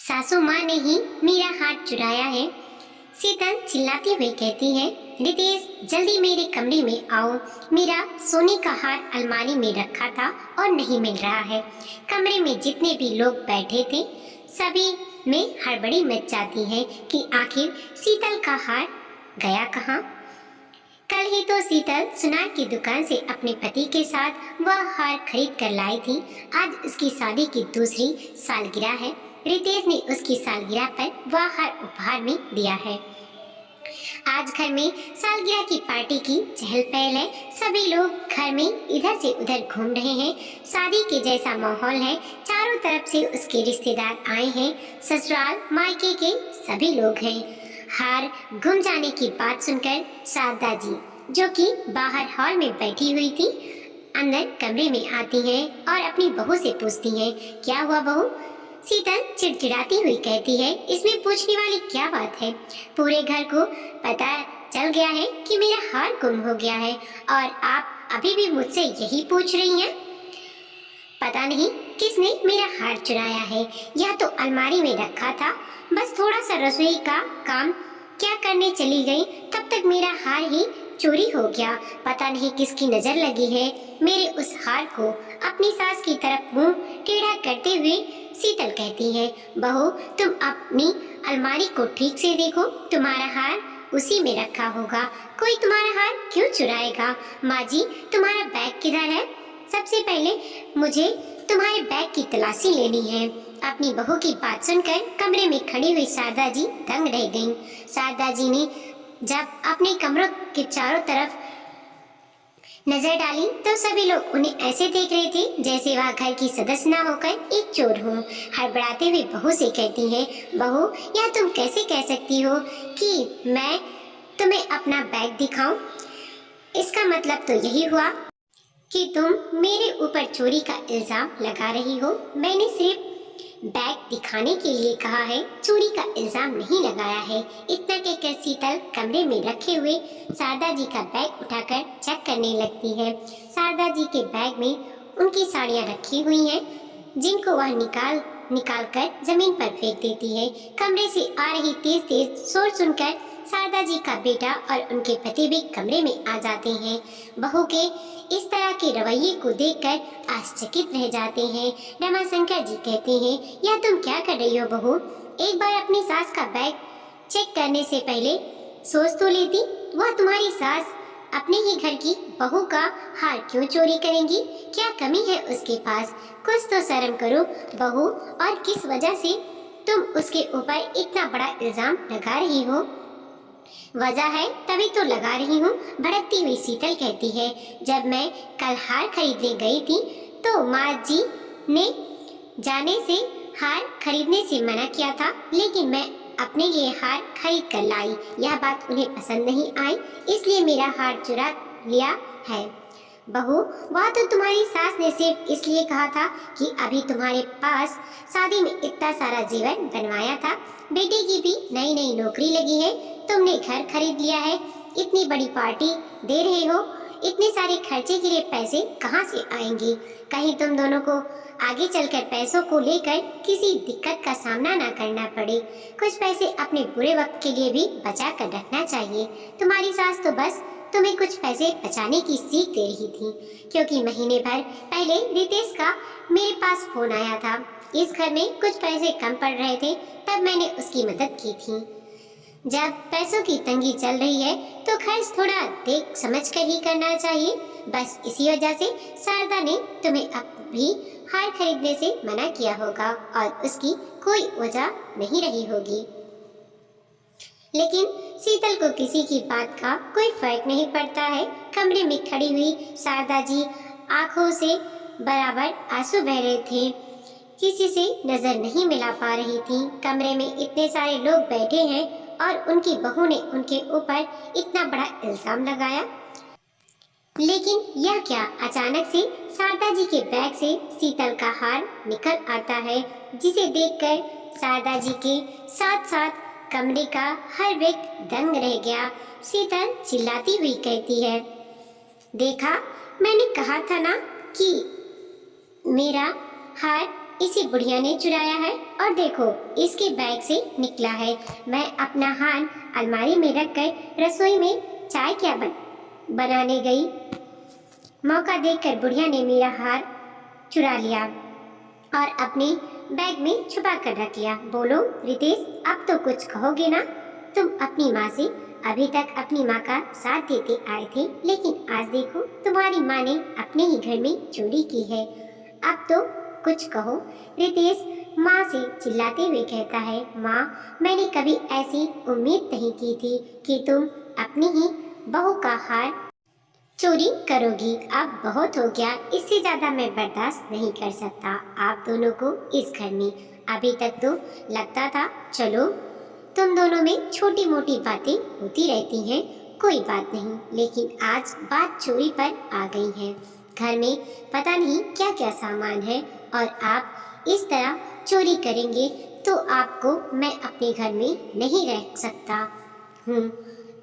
सासू माँ ने ही मेरा हार चुराया है। शीतल चिल्लाती हुई कहती है, रितेश जल्दी मेरे कमरे में आओ, मेरा सोने का हार अलमारी में रखा था और नहीं मिल रहा है। कमरे में जितने भी लोग बैठे थे सभी में हड़बड़ी मच जाती है कि आखिर शीतल का हार गया कहाँ। कल ही तो शीतल सुनार की दुकान से अपने पति के साथ वह हार खरीद कर लाई थी। आज उसकी शादी की दूसरी सालगिरह है। रितेश ने उसकी सालगिरह पर वह हार उपहार में दिया है। आज घर में सालगिरह की पार्टी की चहल पहल है। सभी लोग घर में इधर से उधर घूम रहे हैं। शादी के जैसा माहौल है। चारों तरफ से उसके रिश्तेदार आए हैं। ससुराल मायके के सभी लोग हैं। हार गुम जाने की बात सुनकर शारदा जी, जो कि बाहर हॉल में बैठी हुई थी, अंदर कमरे में आती हैं और अपनी बहू से पूछती हैं, क्या हुआ बहू? शीतल चिड़चिड़ाती हुई कहती है, इसमें पूछने वाली क्या बात है? पूरे घर को पता चल गया है कि मेरा हार गुम हो गया है और आप अभी भी मुझसे यही पूछ रही हैं? पता नहीं किसने मेरा हार चुराया है। यह तो अलमारी में रखा था। बस थोड़ा सा रसोई का काम क्या करने चली गई, तब तक मेरा हार ही चोरी हो गया। पता नहीं किसकी नजर लगी है मेरे उस हार को। अपनी सास की तरफ मुंह टेढ़ा करते हुए शीतल कहती है, बहू तुम अपनी अलमारी को ठीक से देखो, तुम्हारा हार उसी में रखा होगा। कोई तुम्हारा हार क्यों चुराएगा? माँ जी तुम्हारा बैग किधर है? सबसे पहले मुझे तुम्हारे बैग की तलाशी लेनी है। अपनी बहू की बात सुनकर कमरे में खड़ी हुई शारदा जी दंग रह गईं। शारदा जी ने जब अपने कमरों के चारों तरफ नजर डाली तो सभी लोग उन्हें ऐसे देख रहे थे जैसे वह घर की सदस्य न होकर एक चोर हो। हड़बड़ाते हुए बहू से कहती है, बहू यह तुम कैसे कह सकती हो कि मैं तुम्हें अपना बैग दिखाऊं? इसका मतलब तो यही हुआ कि तुम मेरे ऊपर चोरी का इल्जाम लगा रही हो। मैंने सिर्फ बैग दिखाने के लिए कहा है, चोरी का इल्जाम नहीं लगाया है। इतना कहकर शीतल कमरे में रखे हुए शारदा जी का बैग उठाकर चेक करने लगती है। शारदा जी के बैग में उनकी साड़ियाँ रखी हुई हैं, जिनको वह निकाल कर जमीन पर फेंक देती है। कमरे से आ रही तेज तेज शोर सुनकर शारदा जी का बेटा और उनके पति भी कमरे में आ जाते हैं। बहू के इस तरह के रवैये को देखकर आश्चर्यचकित रह जाते हैं। रमाशंकर जी कहते हैं, यह तुम क्या कर रही हो बहू? एक बार अपनी सास का बैग चेक करने से पहले सोच तो लेती। वह तुम्हारी सास अपने ही घर की बहू का हार क्यों चोरी करेंगी? क्या कमी है उसके पास? कुछ तो शर्म करो बहू। और किस वजह से तुम उसके ऊपर इतना बड़ा इल्जाम लगा रही हो? वजह है तभी तो लगा रही हूँ। भड़कती हुई शीतल कहती है, जब मैं कल हार खरीदने गई थी तो माँ जी ने जाने से हार खरीदने से मना किया था, लेकिन मैं अपने लिए हार खरीद कर लाई। यह बात उन्हें पसंद नहीं आई, इसलिए मेरा हार चुरा लिया है। बहू वह तो तुम्हारी सास ने सिर्फ इसलिए कहा था कि अभी तुम्हारे पास शादी में इतना सारा जीवन बनवाया था। बेटे की भी नई नई नौकरी लगी है, तुमने घर खरीद लिया है, इतनी बड़ी पार्टी दे रहे हो, इतने सारे खर्चे के लिए पैसे कहाँ से आएंगे? कहीं तुम दोनों को आगे चलकर पैसों को लेकर किसी दिक्कत का सामना ना करना पड़े। कुछ पैसे अपने बुरे वक्त के लिए भी बचा कर रखना चाहिए। तुम्हारी सास तो बस तुम्हें कुछ पैसे बचाने की सीख दे रही थी, क्योंकि महीने भर पहले रितेश का मेरे पास फोन आया था। इस घर में कुछ पैसे कम पड़ रहे थे, तब मैंने उसकी मदद की थी। जब पैसों की तंगी चल रही है तो खर्च थोड़ा देख समझ कर ही करना चाहिए। बस इसी वजह से शारदा ने तुम्हें अभी हार खरीदने से मना किया होगा और उसकी कोई वजह नहीं रही होगी। लेकिन शीतल को किसी की बात का कोई फर्क नहीं पड़ता है। कमरे में खड़ी हुई शारदा जी आंखों से बराबर आंसू बह रहे थे, किसी से नजर नहीं मिला पा रही थी। कमरे में इतने सारे लोग बैठे हैं और उनकी बहू ने उनके ऊपर इतना बड़ा इल्जाम लगाया। लेकिन यह क्या, अचानक से शारदा जी के बैग से शीतल का हार निकल आता है, जिसे देखकर शारदा जी के साथ साथ कमरे का हर व्यक्ति दंग रह गया। शीतल चिल्लाती हुई कहती है, देखा मैंने कहा था ना कि मेरा हार इसी बुढ़िया ने चुराया है और देखो इसके बैग से निकला है। मैं अपना हाथ अलमारी में रखकर रसोई में चाय क्या बनाने गई। मौका देखकर बुढ़िया ने मेरा हार चुरा लिया और अपने बैग में छुपा कर रख लिया। बोलो रितेश, अब तो कुछ कहोगे ना? तुम अपनी माँ से अभी तक अपनी माँ का साथ देते आए थे, लेकिन आज देखो तुम्हारी माँ ने अपने ही घर में चोरी की है। अब तो कुछ कहो। रितेश माँ से चिल्लाते हुए कहता है, माँ मैंने कभी ऐसी उम्मीद नहीं की थी कि तुम अपनी ही बहू का हार चोरी करोगी। अब बहुत हो गया, इससे ज्यादा मैं बर्दाश्त नहीं कर सकता आप दोनों को इस घर में। अभी तक तो लगता था चलो तुम दोनों में छोटी मोटी बातें होती रहती हैं, कोई बात नहीं, लेकिन आज बात चोरी पर आ गई है। घर में पता नहीं क्या क्या सामान है और आप इस तरह चोरी करेंगे तो आपको मैं अपने घर में नहीं रह सकता हूँ।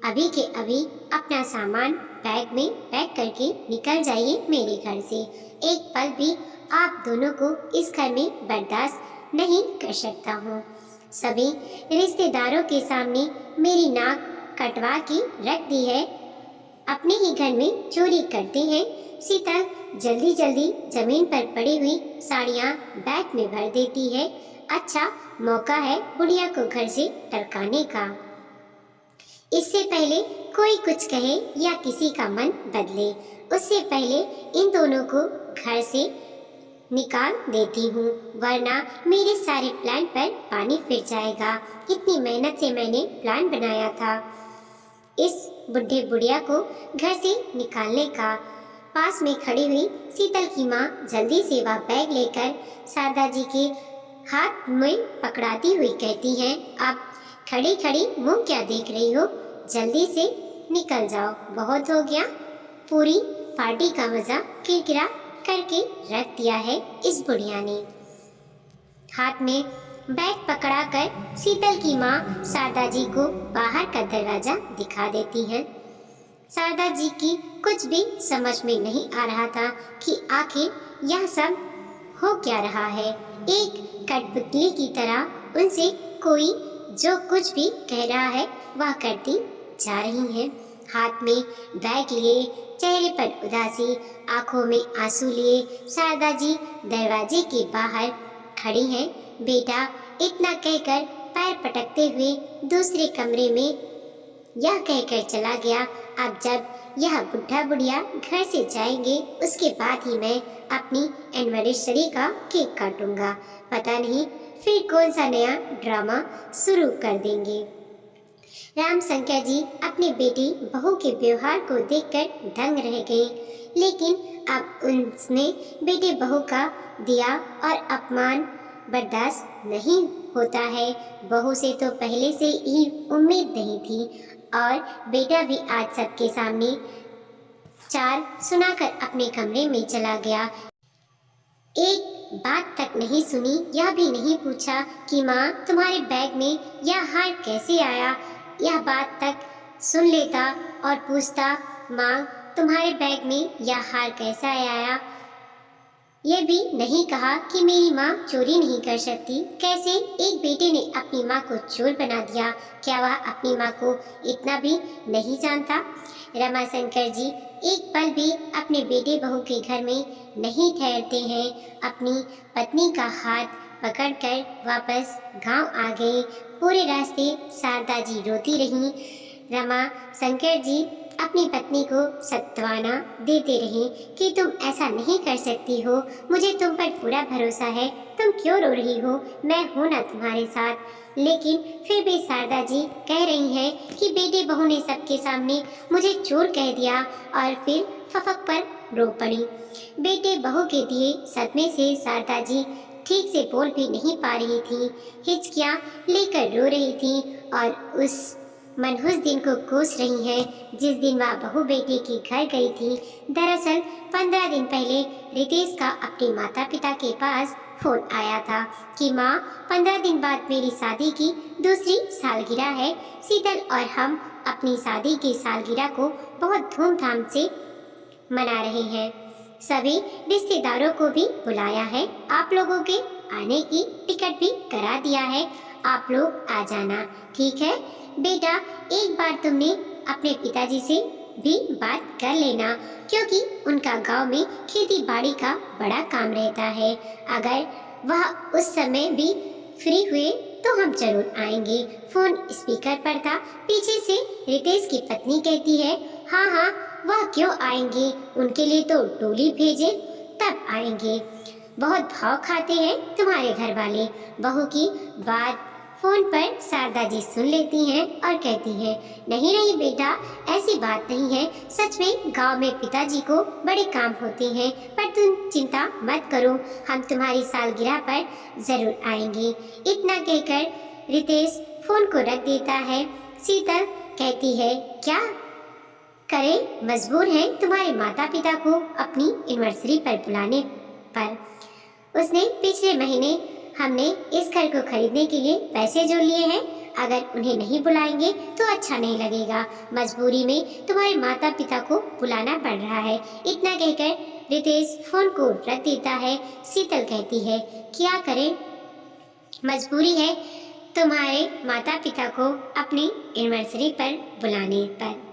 अभी के अभी अपना सामान बैग में पैक करके निकल जाइए मेरे घर से। एक पल भी आप दोनों को इस घर में बर्दाश्त नहीं कर सकता हूँ। सभी रिश्तेदारों के सामने मेरी नाक कटवा के रख दी है, अपने ही घर में चोरी करते हैं। शीतल जल्दी जल्दी जमीन पर पड़ी हुई साड़ियाँ बैग में भर देती है। अच्छा मौका है बुढ़िया को घर से टरकाने का, इससे पहले कोई कुछ कहे या किसी का मन बदले, उससे पहले इन दोनों को घर से निकाल देती हूँ, वरना मेरे सारे प्लान पर पानी फिर जाएगा। कितनी मेहनत से मैंने प्लान बनाया था इस बुढ़े बुढ़िया को घर से निकालने का। पास में खड़ी हुई शीतल की माँ जल्दी से वह बैग लेकर शारदा जी के हाथ में पकड़ाती हुई कहती हैं, अब खड़ी खड़ी मुंह क्या देख रही हो, जल्दी से निकल जाओ, बहुत हो गया। पूरी पार्टी का मजा किरकिरा करके रख दिया है इस बुढ़िया ने। हाथ में बैग पकड़ाकर शीतल की माँ शारदा जी को बाहर का दरवाजा दिखा देती है। शारदा जी की कुछ भी समझ में नहीं आ रहा था कि आखिर यह सब हो क्या रहा है। एक कठपुतली की तरह उनसे कोई जो कुछ भी कह रहा है वह करती जा रही है। हाथ में बैग लिए, चेहरे पर उदासी, आंखों में आंसू लिए शारदा जी दरवाजे के बाहर खड़ी हैं। बेटा इतना कहकर पैर पटकते हुए दूसरे कमरे में यह कहकर चला गया, अब जब यह बुढ़ा बुढ़िया घर से जाएंगे उसके बाद ही मैं अपनी एनिवर्सरी का केक काटूंगा। पता नहीं फिर कौन सा नया ड्रामा शुरू कर देंगे। राम शंकर जी अपने बेटी बहू के व्यवहार को देखकर दंग रह गए, लेकिन अब उसने बेटे बहू का दिया और अपमान बर्दाश्त नहीं होता है। बहू से तो पहले से ही उम्मीद नहीं थी और बेटा भी आज सबके सामने चार सुनाकर अपने कमरे में चला गया। एक बात तक नहीं सुनी, यह भी नहीं पूछा कि माँ तुम्हारे बैग में यह हार कैसे आया। यह बात तक सुन लेता और पूछता, माँ तुम्हारे बैग में यह हार कैसा आया। यह भी नहीं कहा कि मेरी माँ चोरी नहीं कर सकती। कैसे एक बेटे ने अपनी माँ को चोर बना दिया? क्या वह अपनी माँ को इतना भी नहीं जानता? रमाशंकर जी एक पल भी अपने बेटे बहू के घर में नहीं ठहरते हैं। अपनी पत्नी का हाथ पकड़कर वापस गांव आ गए। पूरे रास्ते शारदा जी रोती रहीं। रमाशंकर जी अपनी पत्नी को सांत्वना देते रहे कि तुम ऐसा नहीं कर सकती हो, मुझे तुम पर पूरा भरोसा है, तुम क्यों रो रही हो, मैं हूं ना तुम्हारे साथ। लेकिन फिर भी शारदा जी कह रही हैं कि बेटे बहू ने सबके सामने मुझे चोर कह दिया और फिर फफक पर रो पड़ी। बेटे बहू के दिए सदमे से शारदा जी ठीक से बोल भी नहीं पा रही थी, हिचकियाँ लेकर रो रही थी और उस मनहूस दिन को कोस रही हैं जिस दिन वह बहू बेटे के घर गई थी। दरअसल 15 दिन पहले रितेश का अपने माता पिता के पास फोन आया था कि माँ 15 दिन बाद मेरी शादी की दूसरी सालगिरह है। शीतल और हम अपनी शादी की सालगिरह को बहुत धूमधाम से मना रहे हैं। सभी रिश्तेदारों को भी बुलाया है, आप लोगों के आने की टिकट भी करा दिया है, आप लोग आ जाना, ठीक है? बेटा, एक बार तुमने अपने पिताजी से भी बात कर लेना, क्योंकि उनका गांव में खेती बाड़ी का बड़ा काम रहता है। अगर वह उस समय भी फ्री हुए तो हम जरूर आएंगे। फोन स्पीकर पर था। पीछे से रितेश की पत्नी कहती है, हाँ हाँ, वह क्यों आएंगे, उनके लिए तो टोली भेजे तब आएंगे। बहुत भाव खाते हैं तुम्हारे घर वाले। बहू की बात फोन पर शारदा जी सुन लेती हैं और कहती हैं, नहीं नहीं बेटा, ऐसी बात नहीं है। सच में गांव में पिताजी को बड़े काम होते हैं, पर तुम चिंता मत करो, हम तुम्हारी सालगिरह पर जरूर आएंगे। इतना कहकर रितेश फोन को रख देता है। शीतल कहती है, क्या करे, मजबूर है तुम्हारे माता पिता को अपनी एनिवर्सरी पर बुलाने पर। उसने पिछले महीने हमने इस घर को खरीदने के लिए पैसे जोड़ लिए हैं, अगर उन्हें नहीं बुलाएंगे तो अच्छा नहीं लगेगा। मजबूरी में तुम्हारे माता पिता को बुलाना पड़ रहा है। इतना कहकर रितेश फोन को रख देता है। शीतल कहती है, क्या करें, मजबूरी है तुम्हारे माता पिता को अपनी एनिवर्सरी पर बुलाने पर।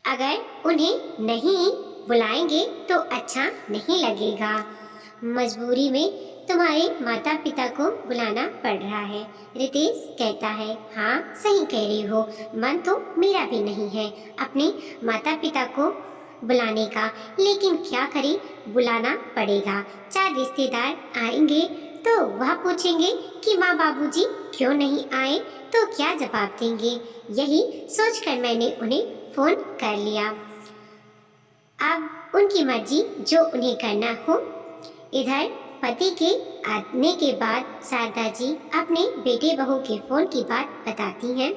अगर उन्हें नहीं बुलाएंगे तो अच्छा नहीं लगेगा। मजबूरी में तुम्हारे माता पिता को बुलाना पड़ रहा है। रितेश कहता है, हाँ सही कह रही हो, मन तो मेरा भी नहीं है अपने माता पिता को बुलाने का, लेकिन क्या करें, बुलाना पड़ेगा। 4 रिश्तेदार आएंगे तो वह पूछेंगे कि माँ बाबूजी क्यों नहीं आए, तो क्या जवाब देंगे। यही सोचकर मैंने उन्हें फोन कर लिया। अब उनकी मर्जी, जो उन्हें करना हो। इधर पति के आने के बाद शारदा जी अपने बेटे बहू के फोन की बात बताती हैं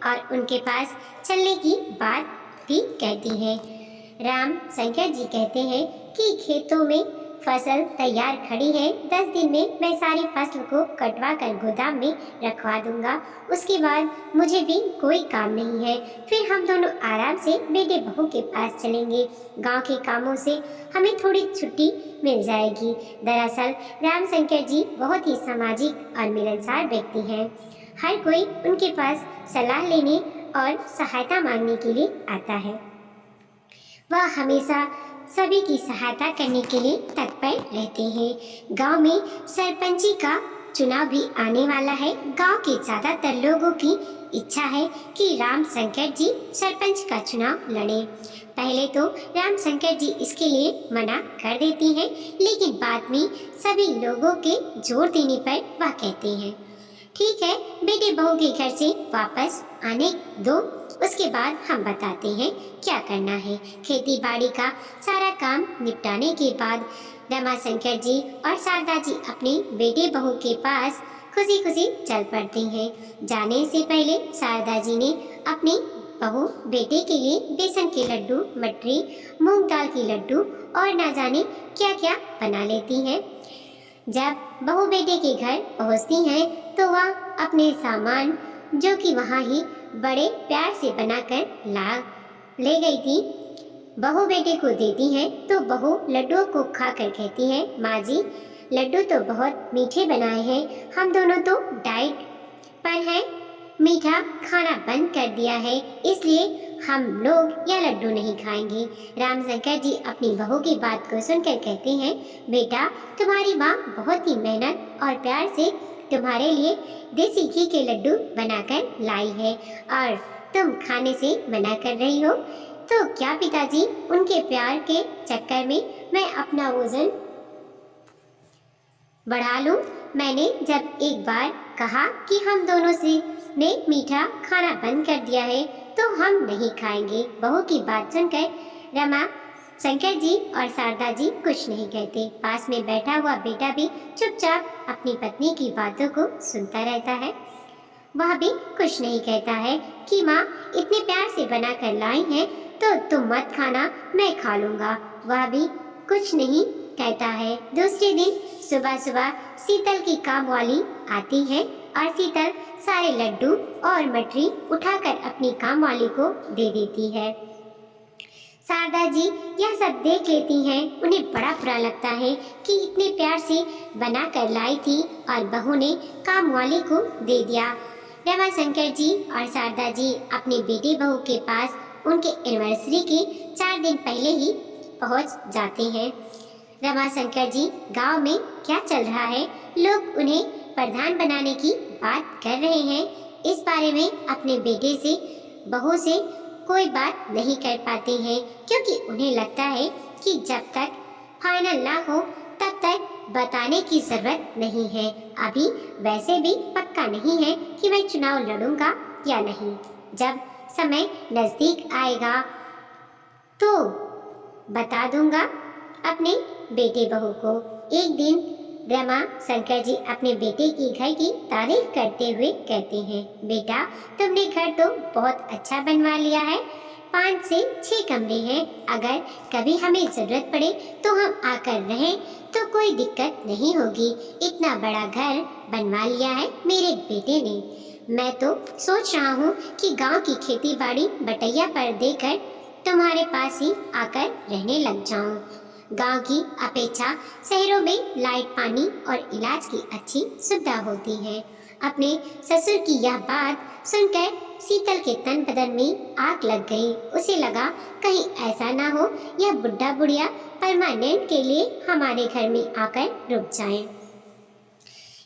और उनके पास चलने की बात भी कहती हैं। राम शंकर जी कहते हैं कि खेतों में फसल तैयार खड़ी है, 10 दिन में मैं सारी फसल को कटवा कर गोदाम में रखवा दूंगा। उसके बाद मुझे भी कोई काम नहीं है, फिर हम दोनों आराम से बेटे बहू के पास चलेंगे। गांव के कामों से हमें थोड़ी छुट्टी मिल जाएगी। दरअसल राम शंकर जी बहुत ही सामाजिक और मिलनसार व्यक्ति हैं। हर कोई उनके पास सलाह लेने और सहायता मांगने के लिए आता है। वह हमेशा सभी की सहायता करने के लिए तत्पर रहते हैं। गांव में सरपंची का चुनाव भी आने वाला है। गांव के ज्यादातर लोगों की इच्छा है कि राम शंकर जी सरपंच का चुनाव लड़े। पहले तो राम शंकर जी इसके लिए मना कर देती हैं, लेकिन बाद में सभी लोगों के जोर देने पर वह कहते हैं, ठीक है, बेटे बहू के घर से वापस आने दो, उसके बाद हम बताते हैं क्या करना है। खेती बाड़ी का सारा काम निपटाने के बाद रमाशंकर जी और शारदा जी अपने बेटे बहू के पास खुशी खुशी चल पड़ते हैं। जाने से पहले शारदा जी ने अपनी बहू बेटे के लिए बेसन के लड्डू, मटरी, मूंग दाल के लड्डू और ना जाने क्या क्या बना लेती हैं। जब बहू बेटे के घर पहुंचती हैं तो वह अपने सामान, जो कि वहाँ ही बड़े प्यार से बनाकर ले गई थी, बहू बेटे को देती हैं। तो बहू लड्डुओं को खाकर कहती है, माँ जी, लड्डू तो बहुत मीठे बनाए हैं, हम दोनों तो डाइट पर हैं, मीठा खाना बंद कर दिया है, इसलिए हम लोग यह लड्डू नहीं खाएंगे। रामशंकर जी अपनी बहू की बात को सुनकर कहते हैं, बेटा, तुम्हारी माँ बहुत ही मेहनत और प्यार से तुम्हारे लिए देसी घी के लड्डू बनाकर लाई है और तुम खाने से मना कर रही हो, तो क्या पिताजी, उनके प्यार के चक्कर में मैं अपना वजन बढ़ा लूं? मैंने जब एक बार कहा कि हम दोनों से ने मीठा खाना बंद कर दिया है तो हम नहीं खाएंगे। बहू की बात सुनकर रमा शंकर जी और शारदा जी कुछ नहीं कहते। पास में बैठा हुआ बेटा भी चुपचाप अपनी पत्नी की बातों को सुनता रहता है। वह भी कुछ नहीं कहता है कि माँ इतने प्यार से बना कर लाई हैं तो तुम मत खाना, मैं खा लूँगा। वह भी कुछ नहीं कहता है। दूसरे दिन सुबह सुबह शीतल की काम वाली आती है और शीतल सारे लड्डू और मटरी उठाकर अपनी काम वाली को दे देती है। शारदा जी यह सब देख लेती हैं। उन्हें बड़ा बुरा लगता है कि इतने प्यार से बना कर लाई थी और बहू ने काम वाली को दे दिया। रमाशंकर जी और शारदा जी अपने बेटे बहू के पास उनके एनिवर्सरी के 4 दिन पहले ही पहुंच जाते हैं। रमाशंकर जी गांव में क्या चल रहा है, लोग उन्हें प्रधान बनाने की बात कर रहे हैं। इस बारे में अपने बेटे से बहू से कोई बात नहीं कर पाते हैं, क्योंकि उन्हें लगता है कि जब तक फाइनल ना हो तब तक बताने की जरूरत नहीं है। अभी वैसे भी पक्का नहीं है कि मैं चुनाव लड़ूंगा या नहीं। जब समय नजदीक आएगा तो बता दूंगा अपने बेटे बहू को। एक दिन रमा शंकर जी अपने बेटे की घर की तारीफ करते हुए कहते हैं, बेटा तुमने घर तो बहुत अच्छा बनवा लिया है। 5 से 6 कमरे हैं। अगर कभी हमें जरूरत पड़े तो हम आकर रहें तो कोई दिक्कत नहीं होगी। इतना बड़ा घर बनवा लिया है मेरे बेटे ने। मैं तो सोच रहा हूँ कि गांव की खेती बाड़ी बटैया पर देकर तुम्हारे पास ही आकर रहने लग जाऊं। गांव की अपेक्षा शहरों में लाइट, पानी और इलाज की अच्छी सुविधा होती है। अपने ससुर की यह बात सुनकर शीतल के तन बदन में आग लग गई। उसे लगा कहीं ऐसा ना हो यह बुढ़ा बुढ़िया परमानेंट के लिए हमारे घर में आकर रुक जाए,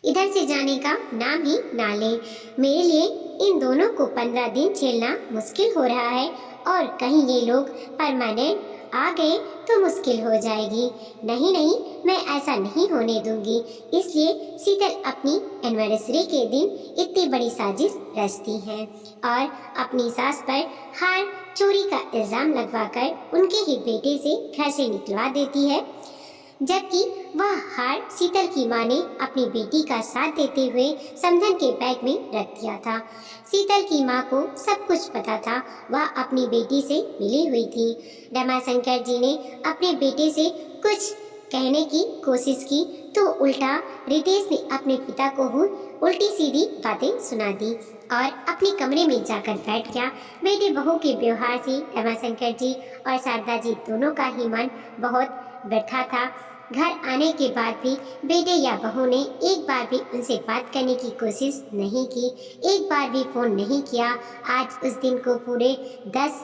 इधर से जाने का नाम ही ना ले। मेरे लिए इन दोनों को 15 दिन झेलना मुश्किल हो रहा है और कहीं ये लोग परमानेंट आ गए तो मुश्किल हो जाएगी। नहीं नहीं, मैं ऐसा नहीं होने दूंगी। इसलिए शीतल अपनी एनिवर्सरी के दिन इतनी बड़ी साजिश रचती है और अपनी सास पर हार चोरी का इल्जाम लगवाकर उनके ही बेटे से घर से निकलवा देती है, जबकि वह हार शीतल की मां ने अपनी बेटी का साथ देते हुए समधन के बैग में रख दिया था। शीतल की मां को सब कुछ पता था, वह अपनी बेटी से मिली हुई थी। रमाशंकर जी ने अपने बेटे से कुछ कहने की कोशिश की तो उल्टा रितेश ने अपने पिता को उल्टी सीधी बातें सुना दी और अपने कमरे में जाकर बैठ गया। बेटे बहू के व्यवहार से रमाशंकर जी और शारदा जी दोनों का ही मन बहुत बैठा था। घर आने के बाद भी बेटे या बहू ने एक बार भी उनसे बात करने की कोशिश नहीं की, एक बार भी फोन नहीं किया। आज उस दिन को पूरे 10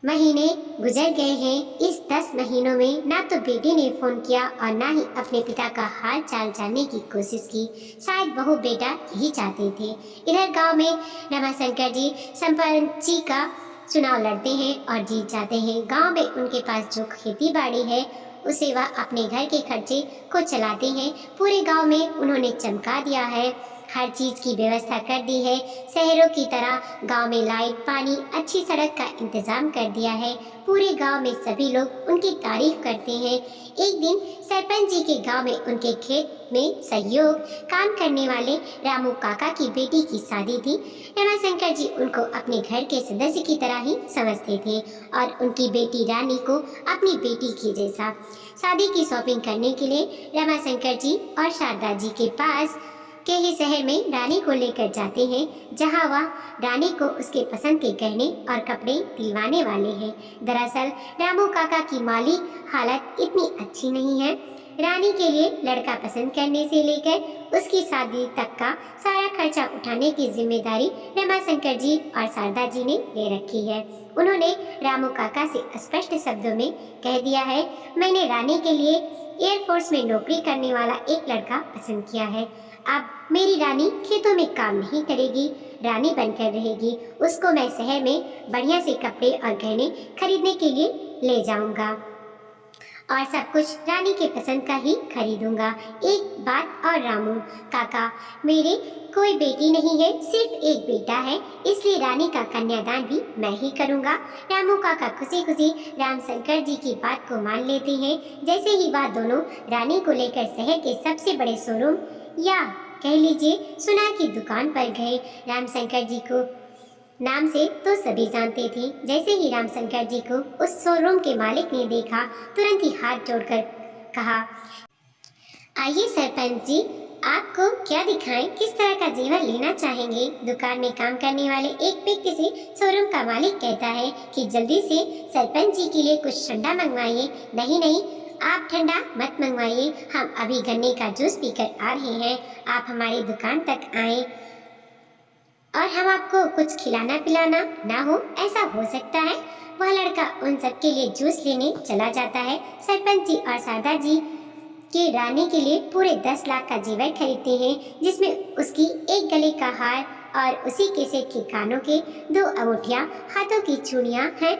महीने गुजर गए हैं। इस 10 महीनों में ना तो बेटे ने फोन किया और ना ही अपने पिता का हाल चाल जानने की कोशिश की। शायद बहू बेटा यही चाहते थे। इधर गांव में रमाशंकर जी सरपंची का चुनाव लड़ते हैं और जीत जाते हैं। गांव में उनके पास जो खेती बाड़ी है उसे वह अपने घर के खर्चे को चलाते हैं। पूरे गांव में उन्होंने चमका दिया है, हर चीज की व्यवस्था कर दी है। शहरों की तरह गांव में लाइट, पानी, अच्छी सड़क का इंतजाम कर दिया है। पूरे गांव में सभी लोग उनकी तारीफ करते हैं। एक दिन सरपंच जी के गांव में उनके खेत में सहयोग काम करने वाले रामू काका की बेटी की शादी थी। रमाशंकर जी उनको अपने घर के सदस्य की तरह ही समझते थे और उनकी बेटी रानी को अपनी बेटी की जैसा। शादी की शॉपिंग करने के लिए रमाशंकर जी और शारदा जी के पास के ही शहर में रानी को लेकर जाते हैं, जहां वह रानी को उसके पसंद के गहने और कपड़े दिलवाने वाले हैं। दरअसल रामू काका की माली हालत इतनी अच्छी नहीं है। रानी के लिए लड़का पसंद करने से लेकर उसकी शादी तक का सारा खर्चा उठाने की जिम्मेदारी रमाशंकर जी और शारदा जी ने ले रखी है। उन्होंने रामू काका से स्पष्ट शब्दों में कह दिया है, मैंने रानी के लिए एयरफोर्स में नौकरी करने वाला एक लड़का पसंद किया है। अब मेरी रानी खेतों में काम नहीं करेगी, रानी बनकर रहेगी। उसको मैं शहर में बढ़िया से कपड़े और गहने खरीदने के लिए ले जाऊंगा और सब कुछ रानी के पसंद का ही खरीदूंगा। एक बात और रामू काका, मेरे कोई बेटी नहीं है, सिर्फ एक बेटा है, इसलिए रानी का कन्यादान भी मैं ही करूंगा। रामू काका खुशी खुशी रामशंकर जी की बात को मान लेते हैं। जैसे ही वह दोनों रानी को लेकर शहर के सबसे बड़े शोरूम या कह लीजिए सुनार की दुकान पर गए। रामशंकर जी को नाम से तो सभी जानते थे। जैसे ही रामशंकर जी को उस शोरूम के मालिक ने देखा, तुरंत ही हाथ जोड़कर कहा, आइए सरपंच जी, आपको क्या दिखाएं, किस तरह का जेवर लेना चाहेंगे? दुकान में काम करने वाले एक व्यक्ति से शोरूम का मालिक कहता है कि जल्दी से सरपंच जी के लिए कुछ ठंडा मंगवाइए। नहीं नहीं, आप ठंडा मत मंगवाइए, हम अभी गन्ने का जूस पीकर आ रहे हैं। आप हमारी दुकान तक आए और हम आपको कुछ खिलाना पिलाना ना हो, ऐसा हो सकता है। वह लड़का उन सबके लिए जूस लेने चला जाता है। सरपंच जी और शारदा जी के रानी के लिए पूरे 10 लाख का जेवर खरीदते हैं, जिसमें उसकी एक गले का हार और उसी के सेठ के कानों के 2 अंगूठियां, हाथों की चूड़ियां हैं।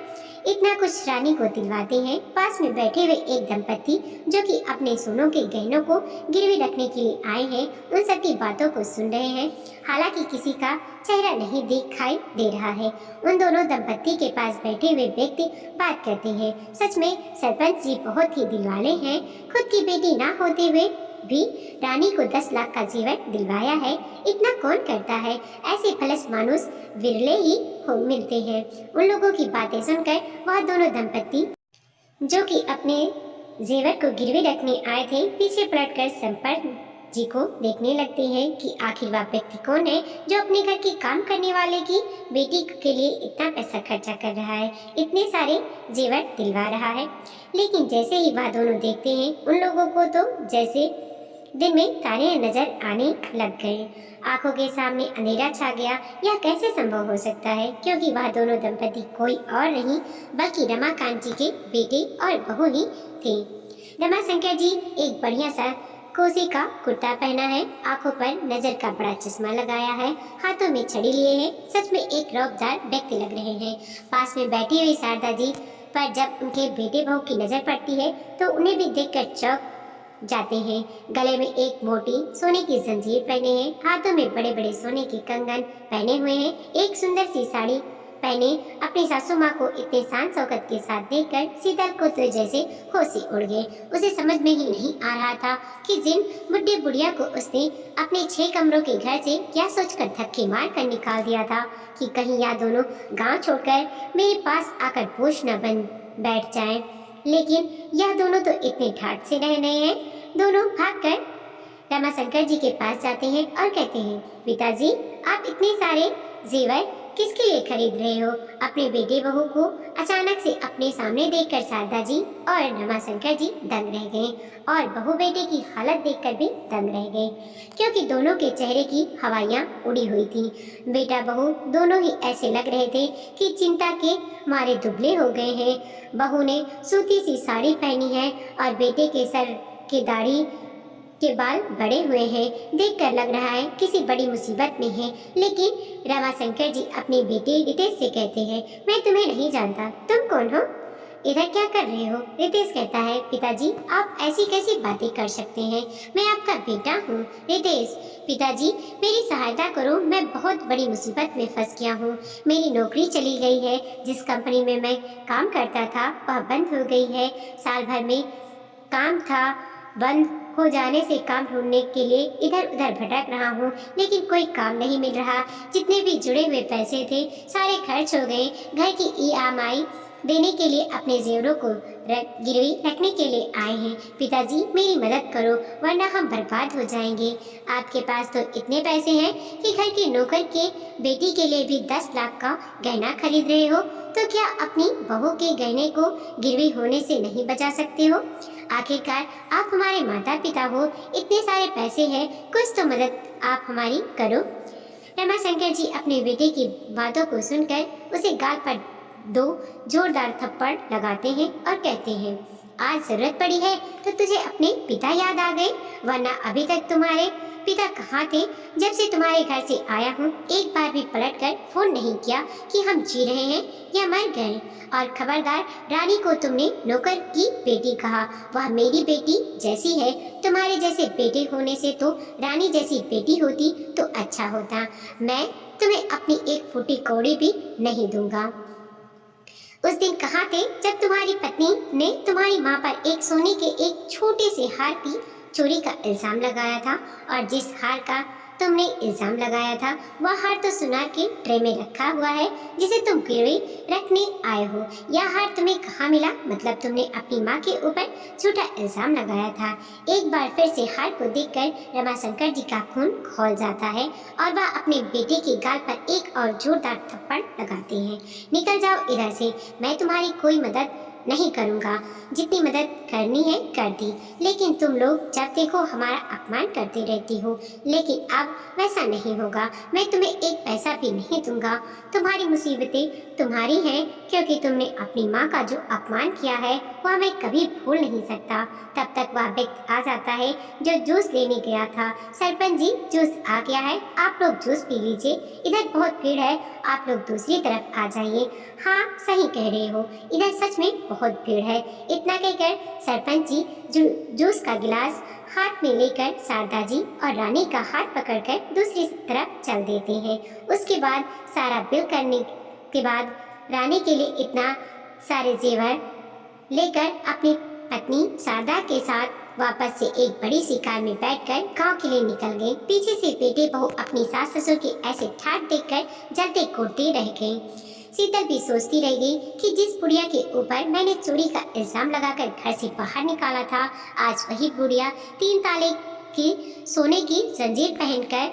इतना कुछ रानी को दिलवाते हैं। पास में बैठे हुए एक दंपति जो कि अपने सोनों के गहनों को गिरवी रखने के लिए आए हैं, उन सबकी बातों को सुन रहे हैं। हालांकि किसी का चेहरा नहीं दिखाई दे रहा है। उन दोनों दंपति के पास बैठे हुए व्यक्ति बात करते हैं। सच में सरपंच जी बहुत ही दिलवाले हैं। खुद की बेटी ना होते हुए भी रानी को 10 लाख का जेवर दिलवाया है। इतना कौन करता है? ऐसे फलस मानुस विरले ही हो मिलते हैं। उन लोगों की बातें सुनकर वह दोनों दंपति जो कि अपने जेवर को गिरवी रखने आए थे, पीछे पलटकर संपर्क जी को देखने लगते हैं कि आखिर वह व्यक्ति कौन है जो अपने घर के काम करने वाले की बेटी के लिए इतना पैसा खर्चा कर रहा है, इतने सारे जेवर दिलवा रहा है। लेकिन जैसे ही वह दोनों देखते हैं, उन लोगों को तो जैसे दिन में तारे नजर आने लग गए। आंखों के सामने अंधेरा छा गया। यह कैसे संभव हो सकता है? क्योंकि वह दोनों दंपति कोई और नहीं बल्कि रमाकांत जी के बेटे और बहू ही थे। रमाशंकर जी एक बढ़िया सा कोसी का कुर्ता पहना है, आंखों पर नजर का बड़ा चश्मा लगाया है, हाथों में छड़ी लिए हैं। सच में एक रौबदार व्यक्ति लग रहे हैं। पास में बैठी हुई शारदा जी पर जब उनके बेटे बहू की नजर पड़ती है तो उन्हें भी देखकर चौंक जाते हैं। गले में एक मोटी सोने की जंजीर पहने हैं, हाथों में बड़े बड़े सोने के कंगन पहने हुए हैं। एक सुंदर सी साड़ी पहने अपनी सासू माँ को इतने शान शौकत के साथ देखकर शीतल को तो जैसे होश ही उड़ गए। उसे समझ में ही नहीं आ रहा था कि जिन बुढ़े बुढ़िया को उसने अपने 6 कमरों के घर से क्या सोचकर धक्के मार कर निकाल दिया था कि कहीं यह दोनों गांव छोड़कर मेरे पास आकर बोझ न बन बैठ जाएं। लेकिन यह दोनों तो इतने ठाठ से रह रहे हैं। दोनों भागकर रमाशंकर जी के पास जाते हैं और कहते हैं, पिताजी आप इतने सारे जेवर किसके लिए खरीद रहे हो? अपने बेटे बहू को अचानक से अपने सामने देखकर शारदा जी और रमाशंकर जी दंग रह गए और बहू बेटे की हालत देखकर भी दंग रह गए, क्योंकि दोनों के चेहरे की हवाइयाँ उड़ी हुई थी। बेटा बहू दोनों ही ऐसे लग रहे थे कि चिंता के मारे दुबले हो गए हैं। बहू ने सूती सी साड़ी पहनी है और बेटे के सर की दाढ़ी के बाल बड़े हुए हैं। देखकर लग रहा है किसी बड़ी मुसीबत में है। लेकिन रमाशंकर जी अपने बेटे रितेश से कहते हैं, मैं तुम्हें नहीं जानता, तुम कौन हो? इधर क्या कर रहे हो? रितेश कहता है, पिताजी आप ऐसी कैसी बातें कर सकते हैं? मैं आपका बेटा हूँ। रितेश, पिताजी मेरी सहायता करो, मैं बहुत बड़ी मुसीबत में फंस गया हूँ। मेरी नौकरी चली गई है। जिस कंपनी में मैं काम करता था वह बंद हो गई है। साल भर में काम था, बंद हो जाने से काम ढूंढने के लिए इधर उधर भटक रहा हूँ, लेकिन कोई काम नहीं मिल रहा। जितने भी जुड़े हुए पैसे थे सारे खर्च हो गए। घर की EMI देने के लिए अपने जेवरों को गिरवी रखने के लिए आए हैं। पिताजी मेरी मदद करो वरना हम बर्बाद हो जाएंगे। आपके पास तो इतने पैसे हैं कि घर के नौकर के बेटी के लिए भी 10 लाख का गहना खरीद रहे हो, तो क्या अपनी बहू के गहने को गिरवी होने से नहीं बचा सकते हो? आखिरकार आप हमारे माता पिता हो, इतने सारे पैसे हैं, कुछ तो मदद आप हमारी करो। रमाशंकर जी अपने बेटे की बातों को सुनकर उसे गाल पर 2 जोरदार थप्पड़ लगाते हैं और कहते हैं, आज जरूरत पड़ी है तो तुझे अपने पिता याद आ गए, वरना अभी तक तुम्हारे पिता कहाँ थे? जब से तुम्हारे घर से आया हूँ एक बार भी पलटकर फोन नहीं किया कि हम जी रहे हैं या मर गए। और खबरदार, रानी को तुमने नौकर की बेटी कहा, वह मेरी बेटी जैसी है। तुम्हारे जैसे बेटे होने से तो रानी जैसी बेटी होती तो अच्छा होता। मैं तुम्हें अपनी एक फूटी कौड़ी भी नहीं दूंगा। उस दिन कहाँ थे जब तुम्हारी पत्नी ने तुम्हारी माँ पर एक सोने के एक छोटे से हार की चोरी का इल्जाम लगाया था और जिस हार का तुमने इल्जाम लगाया था वह हार तो सुनार के ट्रे में रखा हुआ है जिसे तुम गिरवी रखने आए हो। यह हार तुम्हें कहाँ मिला? मतलब तुमने अपनी माँ के ऊपर झूठा इल्जाम लगाया था। एक बार फिर से हार को देखकर रमाशंकर जी का खून खौल जाता है और वह अपने बेटे के गाल पर एक और जोरदार थप्पड़ लगाते हैं। निकल जाओ इधर से, मैं तुम्हारी कोई मदद नहीं करूँगा। जितनी मदद करनी है कर दी, लेकिन तुम लोग जब देखो हमारा अपमान करते रहती हो। लेकिन अब वैसा नहीं होगा, मैं तुम्हें एक पैसा भी नहीं दूंगा। तुम्हारी मुसीबतें तुम्हारी हैं, क्योंकि तुमने अपनी माँ का जो अपमान किया है वह मैं कभी भूल नहीं सकता। तब तक वह व्यक्ति आ जाता है जो जूस लेने गया था। सरपंच जी, जूस आ गया है, आप लोग जूस पी लीजिए। इधर बहुत भीड़ है, आप लोग दूसरी तरफ आ जाइए। हाँ, सही कह रहे हो, इधर सच में बहुत भीड़ है। इतना कहकर सरपंच जी जूस का गिलास हाथ में लेकर शारदा जी और रानी का हाथ पकड़कर दूसरी तरफ चल देते हैं। उसके बाद सारा बिल करने के बाद रानी के लिए इतना सारे जेवर लेकर अपनी पत्नी शारदा के साथ वापस से एक बड़ी सी कार में बैठकर गांव के लिए निकल गए। पीछे से बेटे बहू अपनी सास ससुर की ऐसे ठाट देखकर जलते कोटते रह गए। शीतल भी सोचती रह गई कि जिस बुढ़िया के ऊपर मैंने चोरी का इल्जाम लगाकर घर से बाहर निकाला था, आज वही बुढ़िया 3 ताले की सोने की जंजीर पहनकर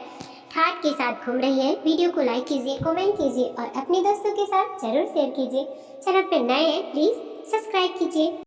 ठाट के साथ घूम रही है। वीडियो को लाइक कीजिए, कमेंट कीजिए और अपने दोस्तों के साथ जरूर शेयर कीजिए। चैनल पर नए हैं प्लीज सब्सक्राइब कीजिए।